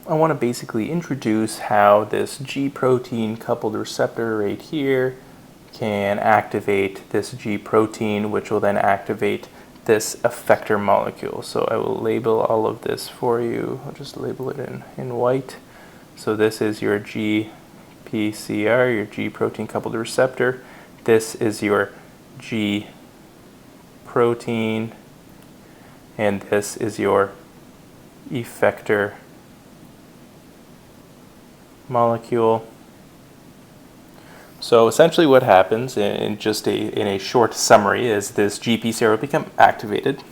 I want to basically introduce how this G protein coupled receptor right here can activate this G protein, which will then activate this effector molecule. So I will label all of this for you. I'll just label it in white. So this is your GPCR, your G protein coupled receptor. This is your G protein, and this is your effector molecule. So essentially what happens in a short summary is this GPCR will become activated.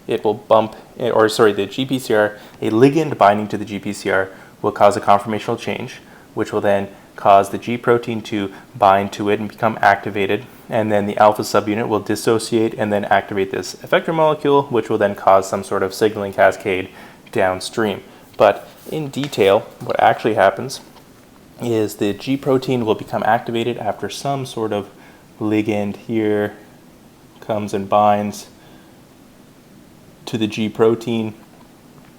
It will bump, the GPCR, a ligand binding to the GPCR will cause a conformational change, which will then cause the G protein to bind to it and become activated, and then the alpha subunit will dissociate and then activate this effector molecule, which will then cause some sort of signaling cascade downstream. But in detail, what actually happens is the G protein will become activated after some sort of ligand here comes and binds to the G protein.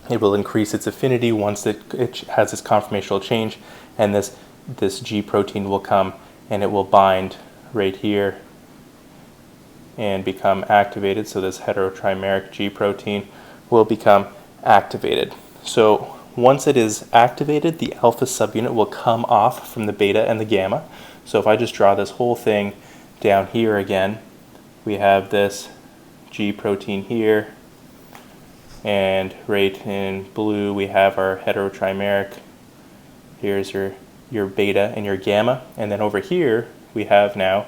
It will increase its affinity once it has this conformational change, and this G protein will come and it will bind right here and become activated. So this heterotrimeric G protein will become activated. So once it is activated, the alpha subunit will come off from the beta and the gamma. So if I just draw this whole thing down here again, we have this G protein here, and right in blue we have our heterotrimeric. Here's your beta and your gamma, and then over here we have now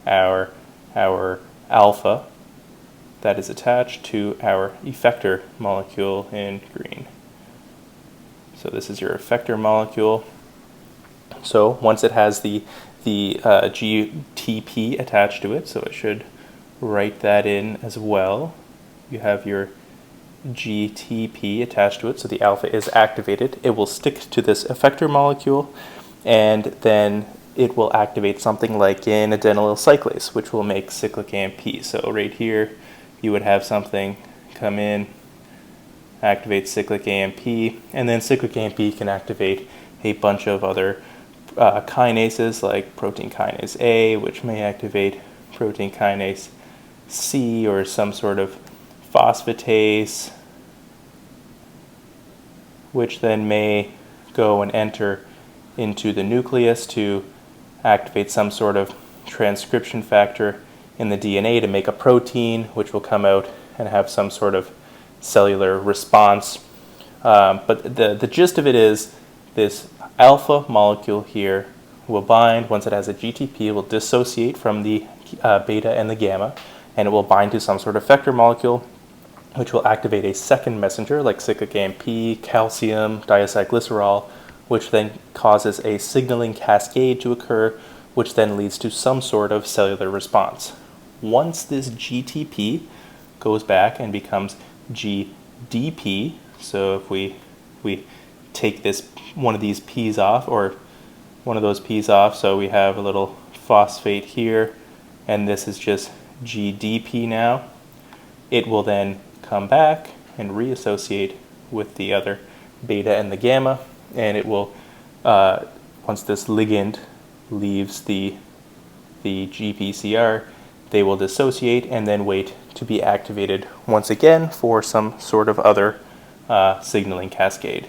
our alpha that is attached to our effector molecule in green. So this is your effector molecule. So once it has the GTP attached to it, so I should write that in as well. You have your GTP attached to it, so the alpha is activated. It will stick to this effector molecule, and then it will activate something like an adenylyl cyclase, which will make cyclic AMP. So right here, you would have something come in, activate cyclic AMP, and then cyclic AMP can activate a bunch of other kinases like protein kinase A, which may activate protein kinase C, or some sort of phosphatase, which then may go and enter into the nucleus to activate some sort of transcription factor in the DNA to make a protein, which will come out and have some sort of cellular response. But the gist of it is this alpha molecule here will bind. Once it has a GTP, it will dissociate from the beta and the gamma, and it will bind to some sort of effector molecule, which will activate a second messenger like cyclic AMP, calcium, diacylglycerol, which then causes a signaling cascade to occur, which then leads to some sort of cellular response. Once this GTP goes back and becomes GDP, so if we take this one of these P's off, or one of those P's off, so we have a little phosphate here, and this is just GDP now, it will then come back and reassociate with the other beta and the gamma, and it will, once this ligand leaves the GPCR, they will dissociate and then wait to be activated once again for some sort of other signaling cascade.